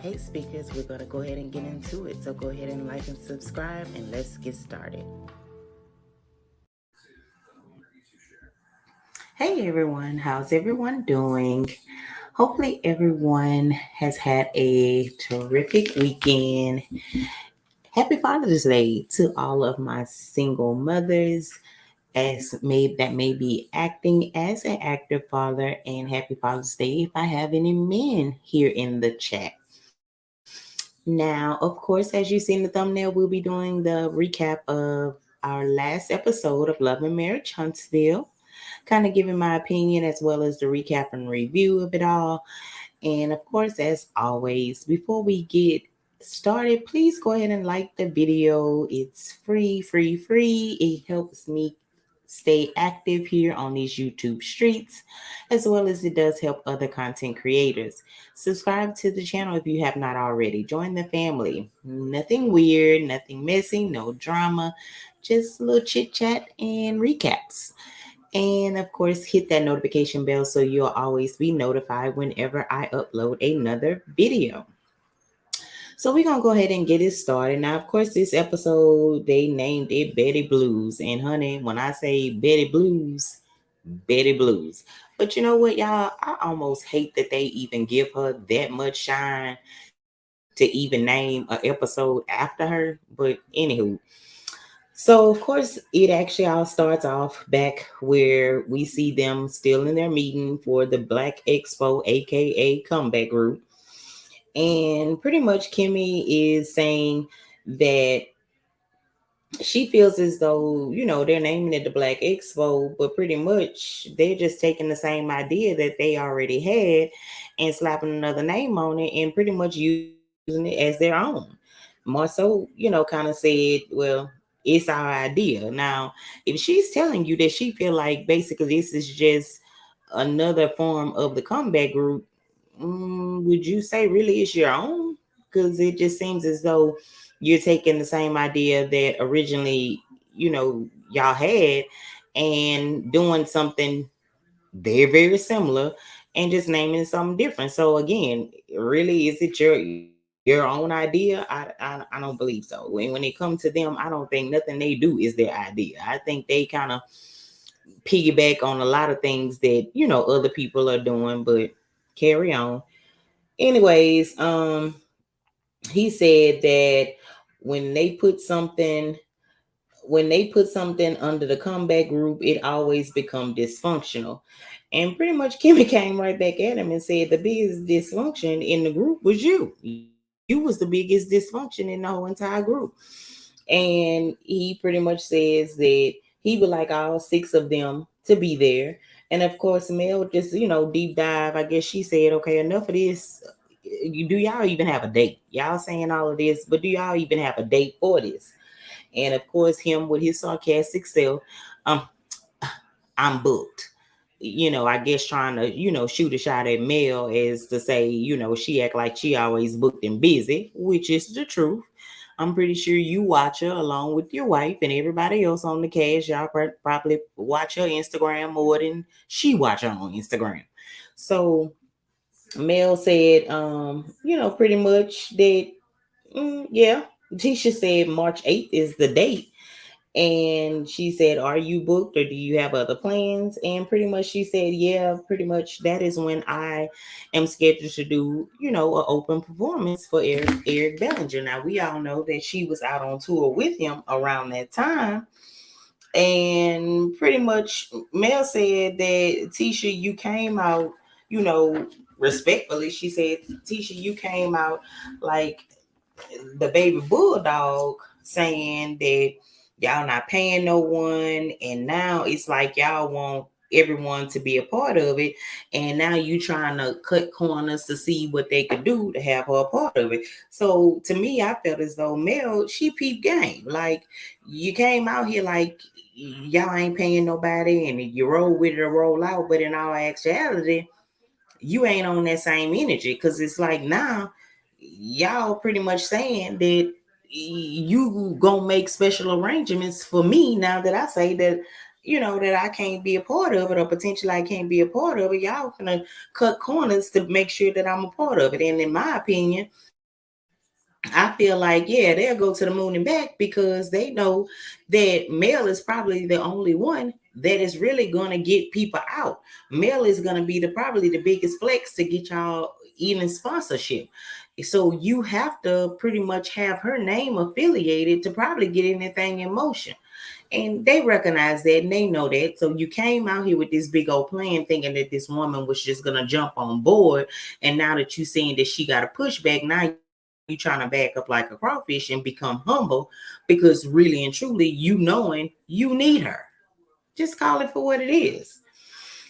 Hey, speakers, we're going to go ahead and get into it. So go ahead and like and subscribe, and let's get started. Hey, everyone, how's everyone doing? Hopefully, everyone has had a terrific weekend. Happy Father's Day to all of my single mothers that may be acting as an active father, and happy Father's Day if I have any men here in the chat. Now, of course, as you see in the thumbnail, we'll be doing the recap of our last episode of Love and Marriage Huntsville, kind of giving my opinion as well as the recap and review of it all. And of course, as always, before we get started, please go ahead and like the video. It's free, free, free. It helps me stay active here on these YouTube streets, as well as it does help other content creators. Subscribe to the channel if you have not already. Join the family. Nothing weird, nothing messy, no drama, just a little chit chat and recaps. And of course, hit that notification bell so you'll always be notified whenever I upload another video. So we're gonna go ahead and get it started. Now, of course, this episode they named it Betty Blues. And honey, when I say Betty Blues, Betty Blues. But you know what, y'all? I almost hate that they even give her that much shine to even name an episode after her. But anywho, so, of course, it actually all starts off back where we see them still in their meeting for the Black Expo, aka Comeback Group. And pretty much Kimmy is saying that she feels as though, they're naming it the Black Expo, but pretty much they're just taking the same idea that they already had and slapping another name on it and pretty much using it as their own. Marceau, kind of said, well, it's our idea. Now, if she's telling you that she feel like basically this is just another form of the comeback group, would you say really it's your own? Because it just seems as though you're taking the same idea that originally, y'all had and doing something very, very similar and just naming something different. So again, really, is it your own idea? I don't believe so. When it comes to them, I don't think nothing they do is their idea. I think they kind of piggyback on a lot of things that other people are doing, but carry on. Anyways, he said that when they put something under the comeback group, it always become dysfunctional. And pretty much Kimmy came right back at him and said the biggest dysfunction in the group was you. You was the biggest dysfunction in the whole entire group. And he pretty much says that he would like all six of them to be there. And of course, Mel just, deep dive. I guess she said, okay, enough of this. Do y'all even have a date? Y'all saying all of this, but do y'all even have a date for this? And of course, him with his sarcastic self, um, I'm booked. I guess trying to, shoot a shot at Mel is to say, she act like she always booked and busy, which is the truth. I'm pretty sure you watch her along with your wife and everybody else on the cast. Y'all probably watch her Instagram more than she watch her on Instagram. So Mel said, pretty much that, yeah, Tisha said March 8th is the date. And she said, are you booked or do you have other plans? And pretty much she said, yeah, pretty much that is when I am scheduled to do, an open performance for Eric Bellinger. Now, we all know that she was out on tour with him around that time. And pretty much Mel said that Tisha, you came out, you know, respectfully. She said, Tisha, you came out like the baby bulldog saying that y'all not paying no one, and now it's like y'all want everyone to be a part of it, and now you trying to cut corners to see what they could do to have her a part of it. So to me, I felt as though Mel, she peeped game. Like, you came out here like y'all ain't paying nobody and you roll with it or roll out, but in all actuality, you ain't on that same energy, because it's like now y'all pretty much saying that you gonna make special arrangements for me now that I say that that I can't be a part of it, or potentially I can't be a part of it. Y'all gonna cut corners to make sure that I'm a part of it. And in my opinion, I feel like, yeah, they'll go to the moon and back because they know that Mel is probably the only one that is really going to get people out. Mel is going to be the probably the biggest flex to get y'all even sponsorship. So you have to pretty much have her name affiliated to probably get anything in motion. And they recognize that and they know that. So you came out here with this big old plan thinking that this woman was just gonna jump on board. And now that you seeing that she got a pushback, now you trying to back up like a crawfish and become humble because really and truly you knowing you need her. Just call it for what it is.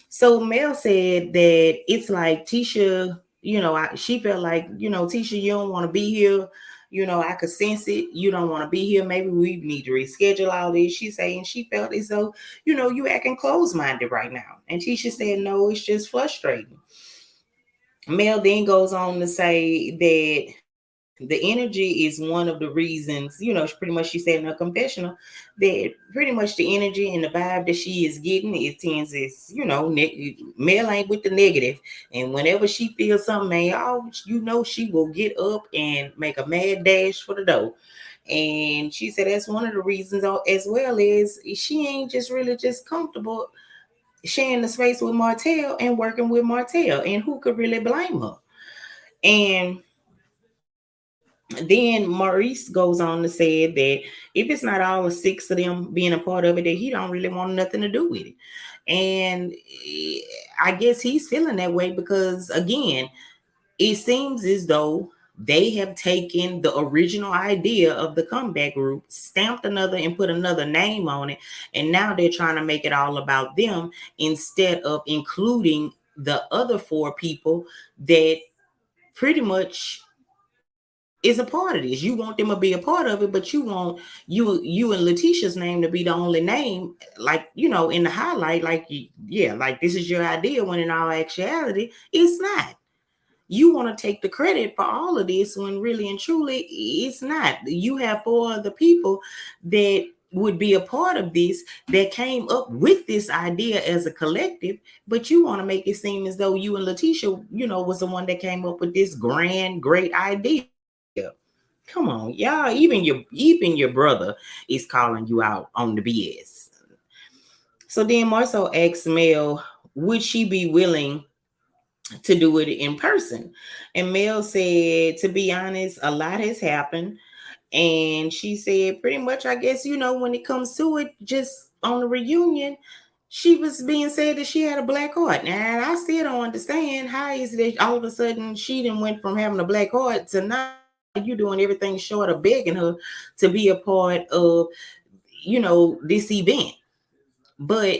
So Mel said that it's like Tisha, she felt like, Tisha, you don't want to be here. I could sense it. You don't want to be here. Maybe we need to reschedule all this. She's saying she felt as though, you acting closed minded right now. And Tisha said, no, it's just frustrating. Mel then goes on to say that the energy is one of the reasons, pretty much she said in her confessional that pretty much the energy and the vibe that she is getting, it tends is, Mel ain't with the negative. And whenever she feels something, she will get up and make a mad dash for the door. And she said that's one of the reasons, as well as she ain't just really just comfortable sharing the space with Martell and working with Martell. And who could really blame her? And then Maurice goes on to say that if it's not all the six of them being a part of it, that he don't really want nothing to do with it. And I guess he's feeling that way because, again, it seems as though they have taken the original idea of the comeback group, stamped another and put another name on it, and now they're trying to make it all about them instead of including the other four people that pretty much is a part of this. You want them to be a part of it, but you want you and Letitia's name to be the only name, like, in the highlight, like, yeah, like this is your idea, when in all actuality it's not. You want to take the credit for all of this when really and truly it's not. You have four other people that would be a part of this, that came up with this idea as a collective, but you want to make it seem as though you and Letitia, was the one that came up with this grand, great idea. Come on, y'all. Even your brother is calling you out on the BS. So then Marceau asked Mel, would she be willing to do it in person? And Mel said, to be honest, a lot has happened. And she said, pretty much, I guess, when it comes to it, just on the reunion, she was being said that she had a black heart. And I still don't understand how is it that all of a sudden she done went from having a black heart to now you doing everything short of begging her to be a part of, this event. But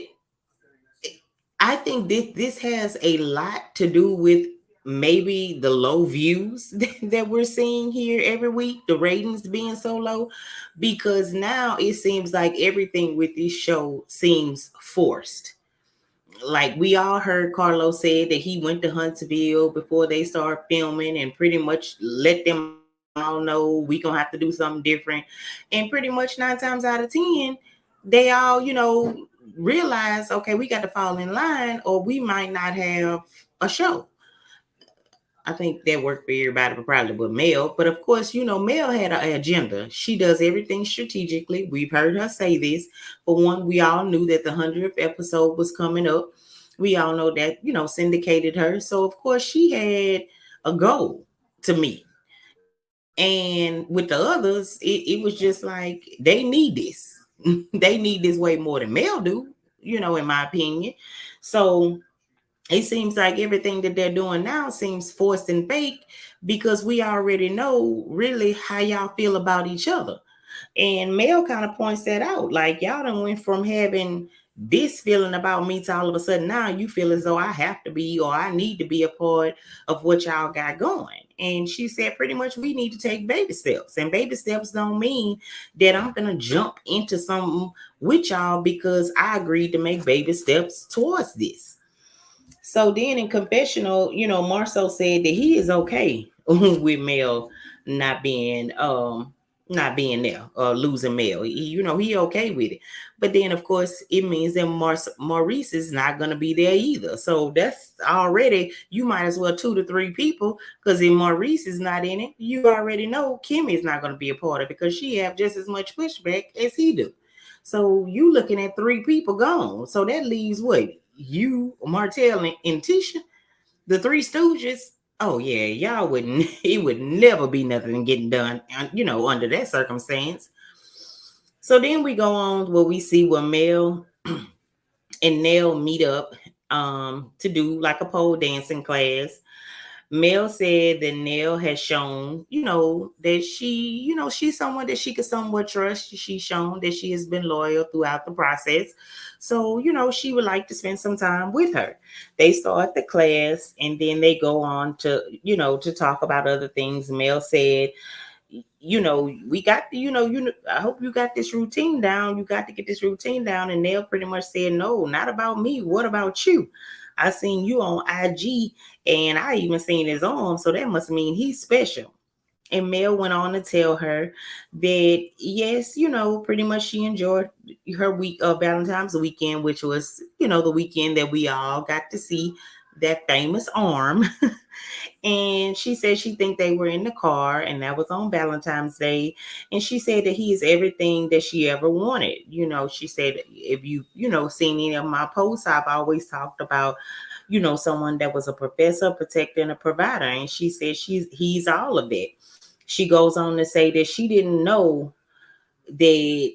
I think this has a lot to do with maybe the low views that we're seeing here every week, the ratings being so low, because now it seems like everything with this show seems forced. Like, we all heard Carlos say that he went to Huntsville before they started filming and pretty much let them all know we gonna have to do something different. And pretty much 9 times out of 10, they all, realize, okay, we got to fall in line or we might not have a show. I think that worked for everybody, but probably with Mel. But of course, Mel had an agenda. She does everything strategically. We've heard her say this. For one, we all knew that the 100th episode was coming up. We all know that, syndicated her. So, of course, she had a goal to meet. And with the others, it was just like they need this. They need this way more than Mel do, in my opinion. So it seems like everything that they're doing now seems forced and fake because we already know really how y'all feel about each other. And Mel kind of points that out. Like, y'all done went from having this feeling about me to all of a sudden now you feel as though I have to be or I need to be a part of what y'all got going. And she said pretty much we need to take baby steps. And baby steps don't mean that I'm going to jump into something with y'all because I agreed to make baby steps towards this. So then in confessional, Marceau said that he is okay with Mel not being not being there or losing Mel. He okay with it. But then, of course, it means that Maurice is not going to be there either. So that's already, you might as well 2 to 3 people, because if Maurice is not in it, you already know Kimmy is not going to be a part of it because she have just as much pushback as he do. So you looking at 3 people gone. So that leaves what? You, Martell, and Tisha, the Three Stooges. Oh yeah, y'all wouldn't. It would never be nothing getting done, under that circumstance. So then we go on where we see where Mel and Nell meet up to do like a pole dancing class. Mel said that Nell has shown, that she's someone that she could somewhat trust. She's shown that she has been loyal throughout the process. So, she would like to spend some time with her. They start the class and then they go on to talk about other things. Mel said, we got I hope you got this routine down. You got to get this routine down. And Nell pretty much said, no, not about me. What about you? I seen you on IG and I even seen his arm. So that must mean he's special. And Mel went on to tell her that yes, pretty much she enjoyed her week of Valentine's weekend, which was, the weekend that we all got to see that famous arm. And she said she think they were in the car, and that was on Valentine's Day. And she said that he is everything that she ever wanted. She said if seen any of my posts, I've always talked about, someone that was a professor, protector, and a provider. And she said he's all of that. She goes on to say that she didn't know that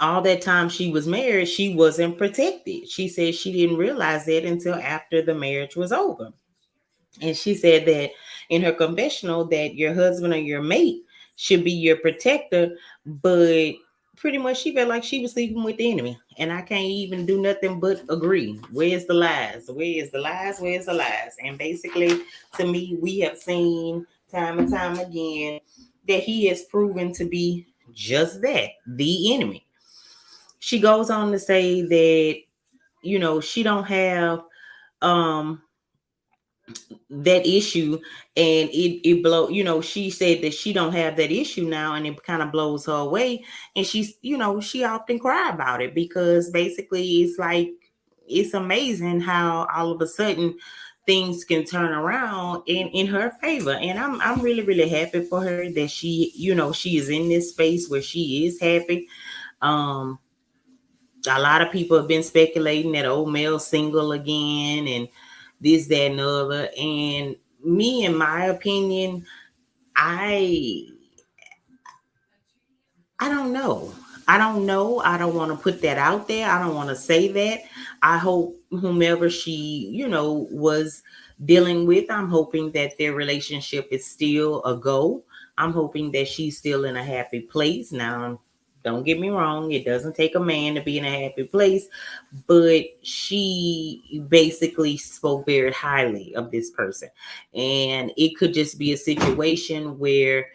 all that time she was married, she wasn't protected. She said she didn't realize that until after the marriage was over. And she said that in her confessional that your husband or your mate should be your protector, but pretty much she felt like she was sleeping with the enemy. And I can't even do nothing but agree. Where's the lies? Where's the lies? Where's the lies? And basically, to me, we have seen time and time again that he has proven to be just that, the enemy. She goes on to say that, she don't have um that issue, and it blow, she said that she don't have that issue now, and it kind of blows her away. And she's, she often cry about it, because basically it's like, it's amazing how all of a sudden things can turn around in her favor. And I'm really, really happy for her that she, she is in this space where she is happy. um a lot of people have been speculating that old Mel's single again, and this, that, and the other. And me, in my opinion, I I don't know. I don't know. I don't want to put that out there. I don't want to say that. I hope whomever she, was dealing with, I'm hoping that their relationship is still a go. I'm hoping that she's still in a happy place. Now, don't get me wrong, it doesn't take a man to be in a happy place, but she basically spoke very highly of this person. And it could just be a situation where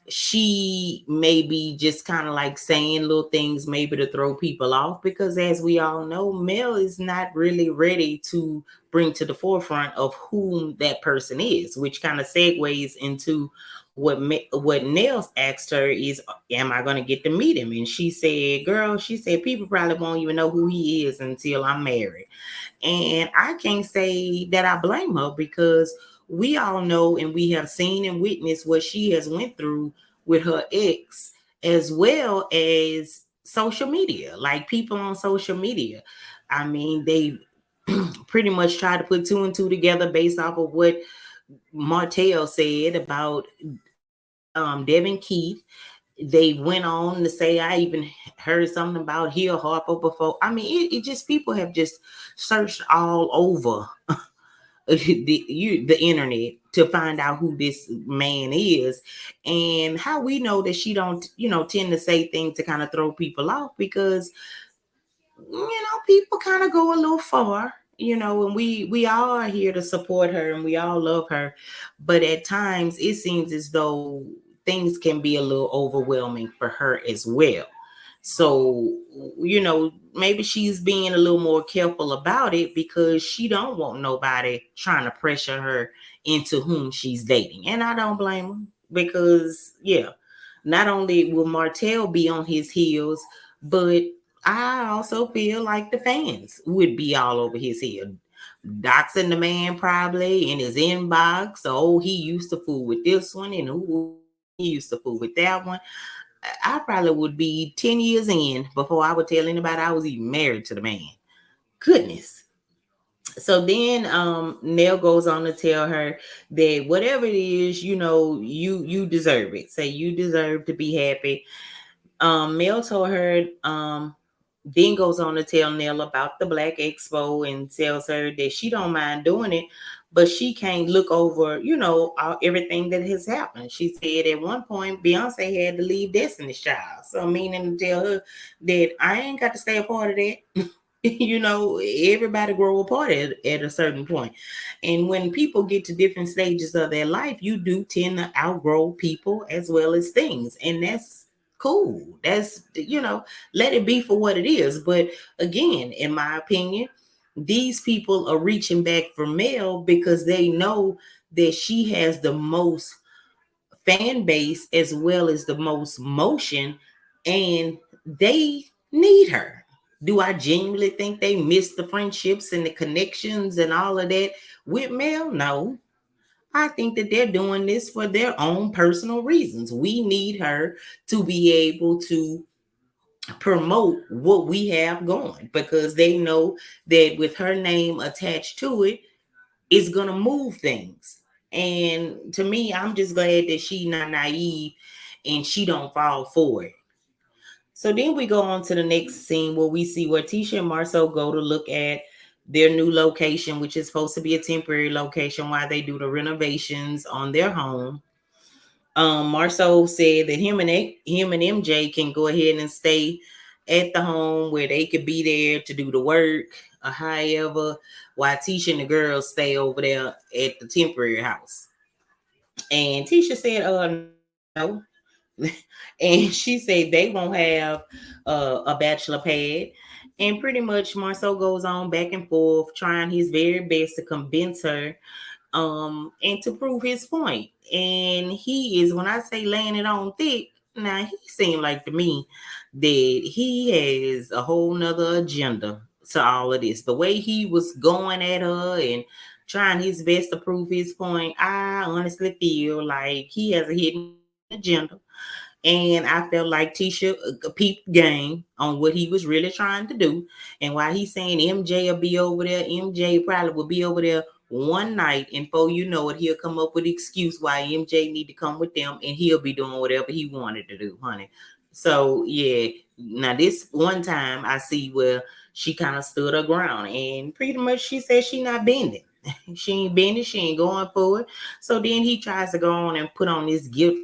she may be just kind of like saying little things maybe to throw people off, because as we all know, Mel is not really ready to bring to the forefront of whom that person is, which kind of segues into what Nels asked her is, am I going to get to meet him? And she said, girl, she said, people probably won't even know who he is until I'm married. And I can't say that I blame her, because we all know and we have seen and witnessed what she has went through with her ex, as well as social media. Like, people on social media, I mean, they pretty much try to put 2 and 2 together based off of what Martell said about Devin Keith. They went on to say, I even heard something about Hill Harper before. I mean, it just, people have just searched all over the internet to find out who this man is. And how we know that she don't, tend to say things to kind of throw people off, because people kind of go a little far, and we all are here to support her and we all love her. But at times it seems as though things can be a little overwhelming for her as well. So, maybe she's being a little more careful about it, because she don't want nobody trying to pressure her into whom she's dating. And I don't blame her, because yeah, not only will Martell be on his heels, but I also feel like the fans would be all over his heel. Doxing the man probably in his inbox. Oh, he used to fool with this one, and he used to fool with that one. I probably would be 10 years in before I would tell anybody I was even married to the man. Goodness. So then Nell goes on to tell her that whatever it is, you deserve it. Say you deserve to be happy. Mel told her, then goes on to tell Nell about the Black Expo and tells her that she don't mind doing it, but she can't look over, everything that has happened. She said at one point Beyonce had to leave Destiny's Child. So meaning to tell her that I ain't got to stay a part of that. Everybody grow apart at a certain point. And when people get to different stages of their life, you do tend to outgrow people as well as things. And that's cool. That's, let it be for what it is. But again, in my opinion, these people are reaching back for Mel because they know that she has the most fan base as well as the most motion, and they need her. Do I genuinely think they miss the friendships and the connections and all of that with Mel? No. I think that they're doing this for their own personal reasons. We need her to be able to promote what we have going because they know that with her name attached to it, it's going to move things. And to me, I'm just glad that she not naive and she don't fall for it. So then we go on to the next scene where we see where Tisha and Marcel go to look at their new location, which is supposed to be a temporary location while they do the renovations on their home. Marcel said that him and MJ can go ahead and stay at the home where they could be there to do the work. However, while Tisha and the girls stay over there at the temporary house. And Tisha said, no. And she said they won't have a bachelor pad. And pretty much Marcel goes on back and forth, trying his very best to convince her and to prove his point. And he is, when I say laying it on thick, now he seemed like to me that he has a whole nother agenda to all of this. The way he was going at her and trying his best to prove his point, I honestly feel like he has a hidden agenda. And I felt like Tisha peeped game on what he was really trying to do. And while he's saying MJ will be over there, MJ probably will be over there one night, and before you know it, he'll come up with an excuse why MJ need to come with them, and he'll be doing whatever he wanted to do, honey. So yeah, now this one time I see where she kind of stood her ground, and pretty much she said she not bending. She ain't bending, she ain't going for it. So then he tries to go on and put on this guilt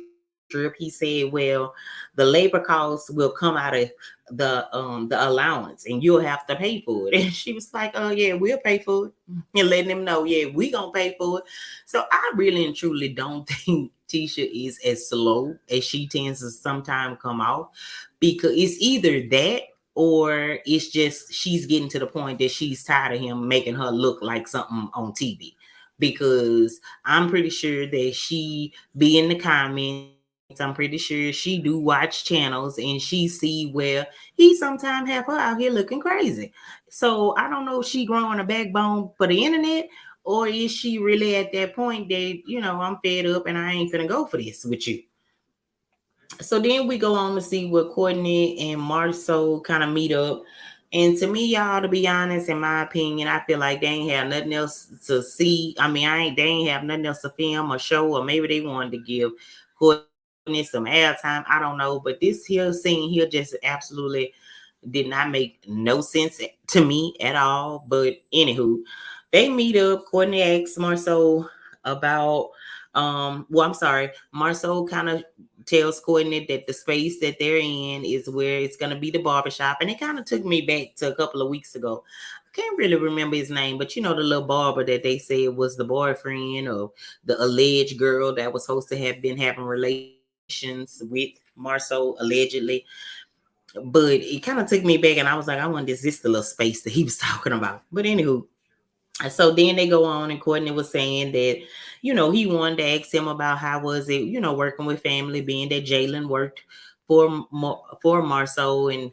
trip. He said, well, the labor costs will come out of the allowance and you'll have to pay for it. And she was like, oh yeah, we'll pay for it. And letting them know, yeah, we gonna pay for it. So I really and truly don't think Tisha is as slow as she tends to sometimes come off, because it's either that or it's just she's getting to the point that she's tired of him making her look like something on TV. Because I'm pretty sure that she be in the comments. I'm pretty sure she do watch channels and she see where he sometimes have her out here looking crazy. So I don't know if she growing a backbone for the internet, or is she really at that point that, I'm fed up and I ain't gonna go for this with you. So then we go on to see where Courtney and Marceau kind of meet up. And to me, y'all, to be honest, in my opinion, I feel like they ain't have nothing else to see. I mean, they ain't have nothing else to film or show, or maybe they wanted to give Courtney some airtime. I don't know. But this here scene here just absolutely did not make no sense to me at all. But anywho, they meet up. Courtney asks Marceau about well, I'm sorry, Marceau kind of tells Courtney that the space that they're in is where it's going to be the barbershop. And it kind of took me back to a couple of weeks ago. I can't really remember his name, but the little barber that they said was the boyfriend of the alleged girl that was supposed to have been having relations with Marceau allegedly. But it kind of took me back, and I was like, I wonder, is this the little space that he was talking about? But anywho, So then they go on, and Courtney was saying that, he wanted to ask him about how was it, working with family, being that Jalen worked for Marceau, and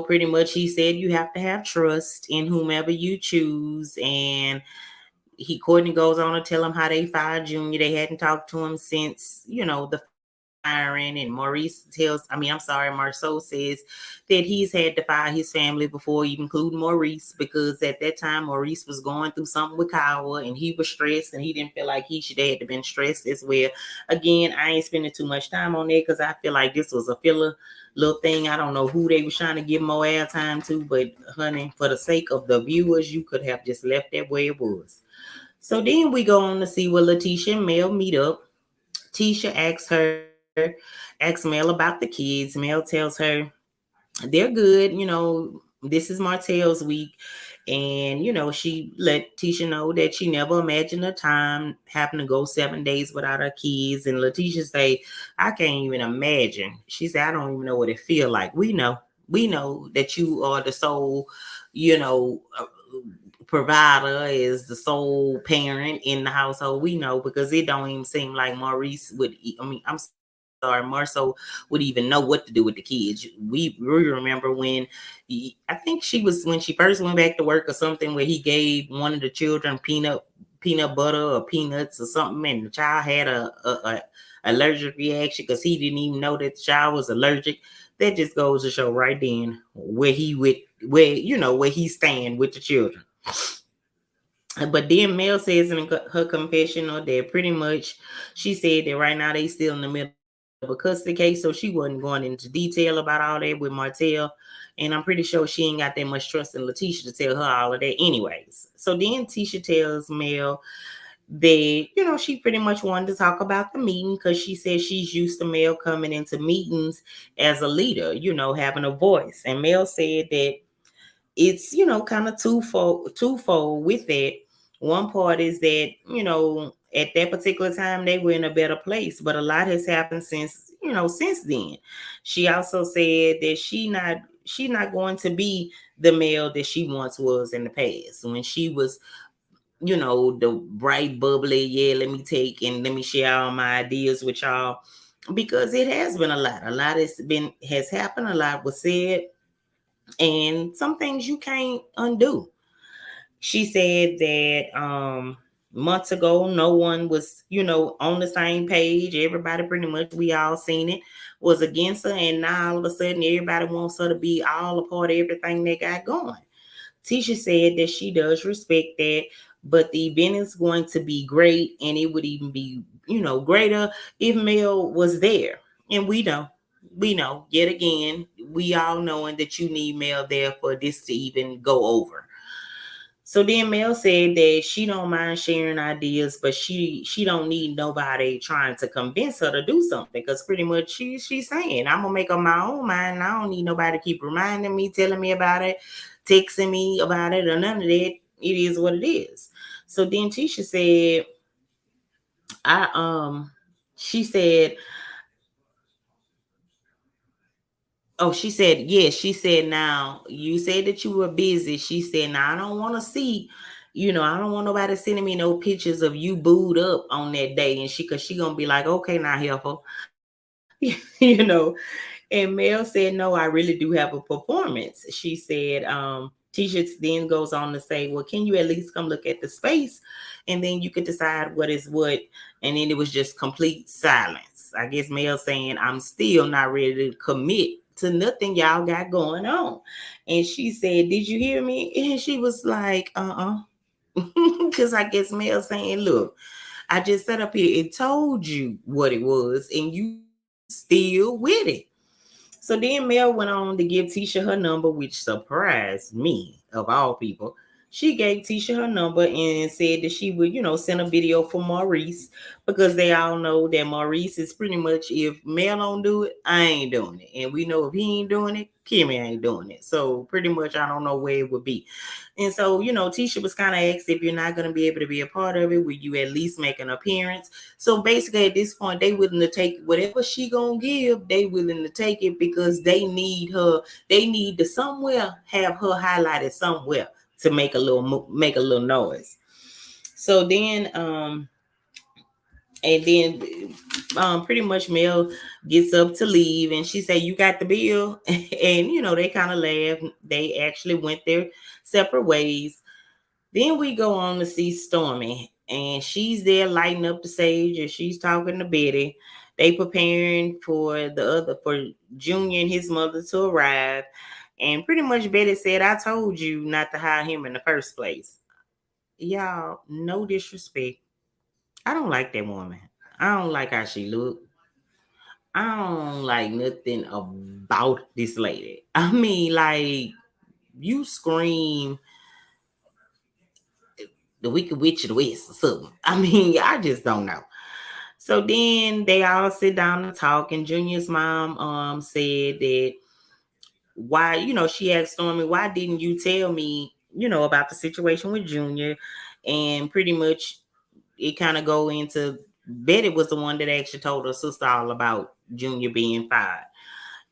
pretty much he said you have to have trust in whomever you choose. And Courtney goes on to tell him how they fired Junior. They hadn't talked to him since, the firing. And Marceau says that he's had to fire his family before, even including Maurice, because at that time Maurice was going through something with Kyle, and he was stressed, and he didn't feel like he should have been stressed as well. Again, I ain't spending too much time on that because I feel like this was a filler little thing. I don't know who they was trying to give more airtime to, but honey, for the sake of the viewers, you could have just left that where it was. So then we go on to see where Letitia and Mel meet up. Tisha asks Mel about the kids. Mel tells her they're good. This is Martell's week. And, she let Tisha know that she never imagined a time having to go 7 days without her kids. And Letitia say, I can't even imagine. She said, I don't even know what it feel like. We know that you are the sole, provider, is the sole parent in the household. We know, because it don't even seem like Maurice would. I'm sorry, Marceau would even know what to do with the kids. We remember when I think she was, when she first went back to work or something, where he gave one of the children peanut butter or peanuts or something, and the child had a allergic reaction because he didn't even know that the child was allergic. That just goes to show right then where he stand with the children. But then Mel says in her confessional that pretty much she said that right now they still in the middle of a custody case, so she wasn't going into detail about all that with Martell. And I'm pretty sure she ain't got that much trust in Letitia to tell her all of that anyways. So then Tisha tells Mel that, she pretty much wanted to talk about the meeting because she said she's used to Mel coming into meetings as a leader, having a voice. And Mel said that it's, kind of twofold with that. One part is that, at that particular time they were in a better place, but a lot has happened since then. She also said that she not going to be the Mel that she once was in the past, when she was, the bright, bubbly, yeah, let me take and let me share all my ideas with y'all. Because it has been a lot has happened, a lot was said, and some things you can't undo. She said that months ago no one was, on the same page. Everybody, pretty much, we all seen it, was against her, and now all of a sudden everybody wants her to be all a part of everything they got going. Tisha said that she does respect that, but the event is going to be great, and it would even be, greater if Mel was there. And we know yet again, we all knowing that you need Mel there for this to even go over. So then Mel said that she don't mind sharing ideas, but she don't need nobody trying to convince her to do something. Because pretty much she's saying, I'm gonna make up my own mind. I don't need nobody to keep reminding me, telling me about it, texting me about it, or none of that. It is what it is. So then Tisha said, I she said, oh, she said, yes. She said, now, you said that you were busy. She said, now, I don't want to see, I don't want nobody sending me no pictures of you booed up on that day. And because she going to be like, okay, now, helpful, you know. And Mel said, no, I really do have a performance. She said, Tisha then goes on to say, well, can you at least come look at the space? And then you can decide what is what. And then it was just complete silence. I guess Mel saying, I'm still not ready to commit to nothing y'all got going on. And she said, did you hear me? And she was like, because I guess Mel saying, look, I just sat up here and told you what it was, and you still with it. So then Mel went on to give Tisha her number, which surprised me, of all people. She gave Tisha her number and said that she would, send a video for Maurice, because they all know that Maurice is pretty much, if Mel don't do it, I ain't doing it. And we know if he ain't doing it, Kimmy ain't doing it. So pretty much I don't know where it would be. And so, Tisha was kind of asked, if you're not going to be able to be a part of it, will you at least make an appearance? So basically at this point, they willing to take whatever she gonna give, they willing to take it, because they need her. They need to somewhere have her highlighted somewhere to make a little noise. So then and then pretty much Mel gets up to leave, and she say, "You got the bill?" And they kind of laugh. They actually went their separate ways. Then we go on to see Stormy, and she's there lighting up the stage, and she's talking to Betty. They preparing for Junior and his mother to arrive, and pretty much Betty said, "I told you not to hire him in the first place." Y'all, no disrespect, I don't like that woman. I don't like how she look. I don't like nothing about this lady. I mean, like, you scream the Wicked Witch of the West or something. I mean, I just don't know. So then they all sit down and talk, and Junior's mom said that why, she asked Stormy, why didn't you tell me, about the situation with Junior? And pretty much it kind of go into Betty was the one that actually told her sister all about Junior being fired.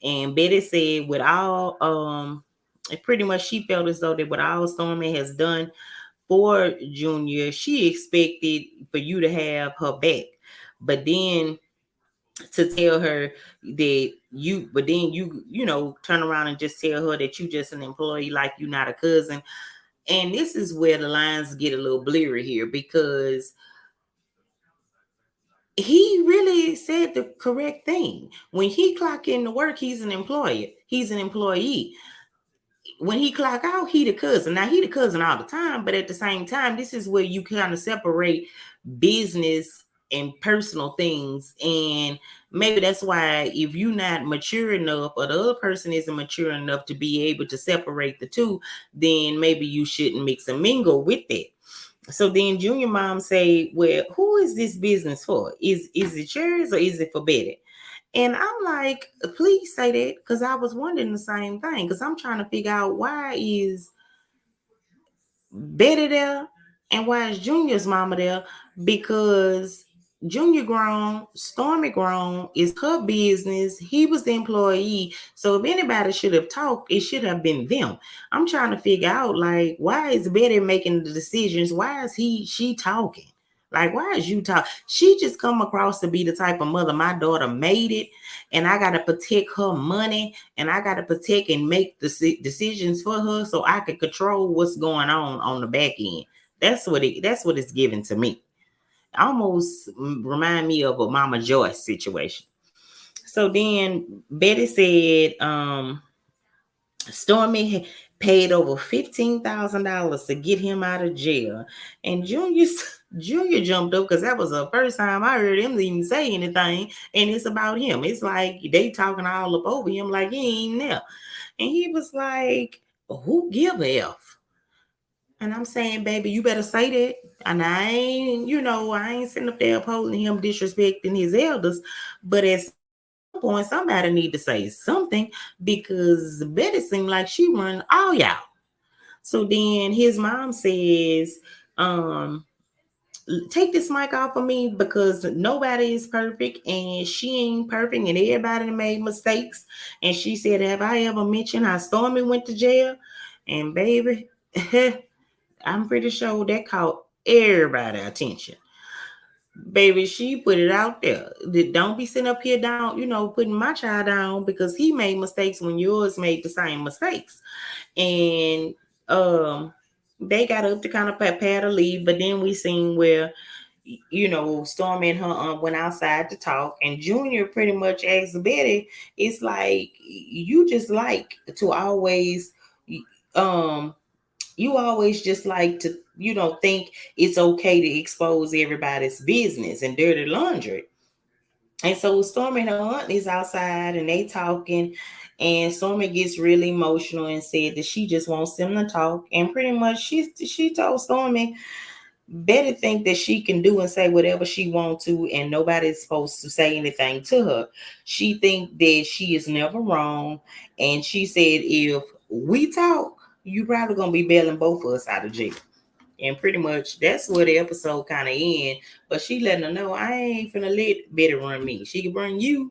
And Betty said with all pretty much she felt as though that what all Stormy has done for Junior, she expected for you to have her back. But then to tell her that but then turn around and just tell her that you just an employee, like you're not a cousin. And this is where the lines get a little blurry here, because he really said the correct thing. When he clock in to work, he's an employee. He's an employee. When he clock out, he the cousin. Now, he the cousin all the time, but at the same time, this is where you kind of separate business and personal things. And maybe that's why if you're not mature enough, or the other person isn't mature enough to be able to separate the two, then maybe you shouldn't mix and mingle with it. So then Junior mom say, well, who is this business for? Is it yours or is it for Betty? And I'm like, please say that, because I was wondering the same thing, because I'm trying to figure out why is Betty there and why is Junior's mama there? Because Junior grown, Stormy grown, it's her business. He was the employee. So if anybody should have talked, it should have been them. I'm trying to figure out, like, why is Betty making the decisions? Why is she talking? Like, why is you talk? She just come across to be the type of mother, my daughter made it, and I gotta protect her money, and I gotta protect and make the decisions for her, so I can control what's going on the back end. That's what it's given to me. Almost remind me of a Mama Joyce situation. So then Betty said, Stormy paid over $15,000 to get him out of jail. And Junior jumped up, because that was the first time I heard him even say anything. And it's about him. It's like they talking all up over him like he ain't there. And he was like, who give a F? And I'm saying, baby, you better say that. And I ain't sitting up there upholding him, disrespecting his elders. But at some point, somebody need to say something, because Betty seemed like she run all y'all. So then his mom says, take this mic off of me, because nobody is perfect, and she ain't perfect, and everybody made mistakes. And she said, have I ever mentioned how Stormy went to jail? And baby, I'm pretty sure that caught everybody's attention. Baby, she put it out there. Don't be sitting up here down, putting my child down because he made mistakes when yours made the same mistakes. And they got up to kind of prepare to leave, but then we seen where Stormy and her went outside to talk, and Junior pretty much asked Betty, it's like, you just like to always um you always just like to, think it's okay to expose everybody's business and dirty laundry. And so Stormy and her aunt is outside, and they talking, and Stormy gets really emotional and said that she just wants them to talk. And pretty much she told Stormy, Betty think that she can do and say whatever she wants to, and nobody's supposed to say anything to her. She think that she is never wrong. And she said, if we talk, you probably gonna be bailing both of us out of jail. And pretty much that's where the episode kind of end. But she letting her know, I ain't finna let Betty run me. She can run you,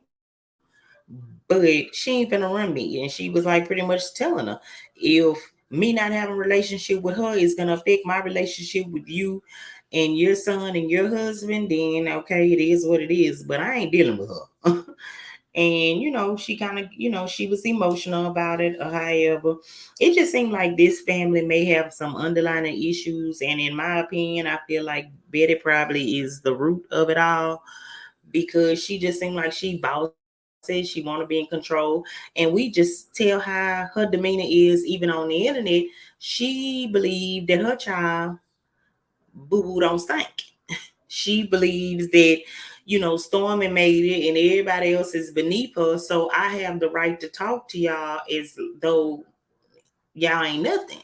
but she ain't finna run me. And she was like pretty much telling her, if me not having a relationship with her is gonna affect my relationship with you and your son and your husband, then okay, it is what it is. But I ain't dealing with her. And she kind of, she was emotional about it, or however, it just seemed like this family may have some underlying issues. And in my opinion, I feel like Betty probably is the root of it all, because she just seemed like she bossy, she want to be in control. And we just tell how her demeanor is, even on the internet. She believed that her child boo-boo don't stink. She believes that, Stormy made it and everybody else is beneath her. So I have the right to talk to y'all as though y'all ain't nothing,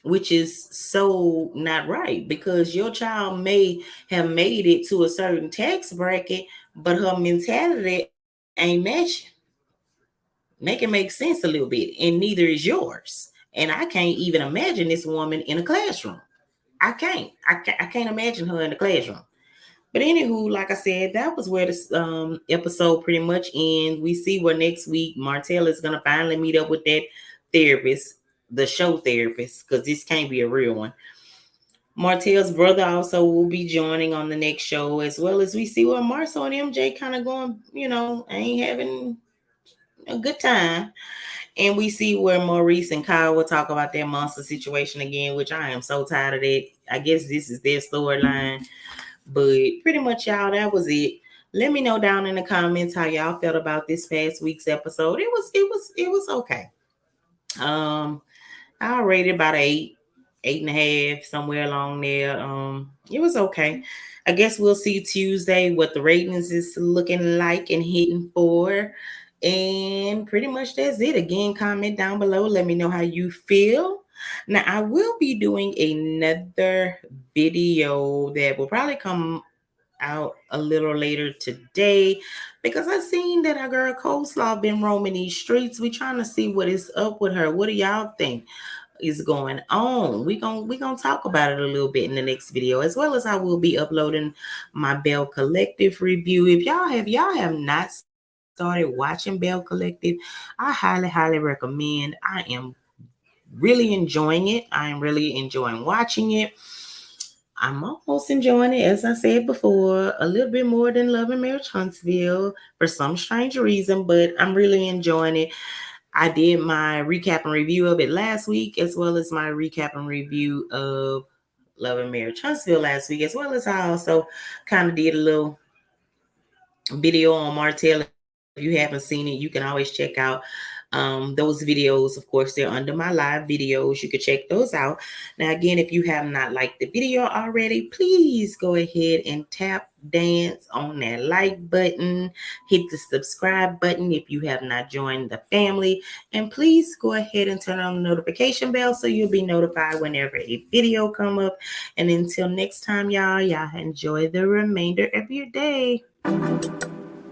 which is so not right, because your child may have made it to a certain tax bracket, but her mentality ain't matching. Make it make sense a little bit, and neither is yours. And I can't even imagine this woman in a classroom. I can't imagine her in the classroom. But anywho, like I said, that was where this episode pretty much ends. We see where next week Martell is gonna finally meet up with that therapist, the show therapist, because this can't be a real one. Martell's brother also will be joining on the next show, as well as we see where Marcel and MJ kind of going, ain't having a good time. And we see where Maurice and Kyle will talk about their monster situation again, which I am so tired of that. I guess this is their storyline. But pretty much, y'all, that was it. Let me know down in the comments how y'all felt about this past week's episode. It was okay. I'll rate it about 8.5, somewhere along there. It was okay. I guess we'll see Tuesday what the ratings is looking like and hitting for. And pretty much that's it. Again, comment down below. Let me know how you feel. Now, I will be doing another video that will probably come out a little later today, because I seen that our girl Coleslaw been roaming these streets. We trying to see what is up with her. What do y'all think is going on? We gonna talk about it a little bit in the next video, as well as I will be uploading my Bell Collective review. If y'all have not started watching Bell Collective, I highly recommend. I am really enjoying it. I am really enjoying watching it. I'm almost enjoying it, as I said before, a little bit more than Love and Marriage Huntsville for some strange reason, but I'm really enjoying it. I did my recap and review of it last week, as well as my recap and review of Love and Marriage Huntsville last week, as well as I also kind of did a little video on Martell. If you haven't seen it, you can always check out those videos. Of course, they're under my live videos. You can check those out. Now, again, if you have not liked the video already, please go ahead and tap dance on that like button. Hit the subscribe button if you have not joined the family. And please go ahead and turn on the notification bell so you'll be notified whenever a video come up. And until next time, y'all enjoy the remainder of your day.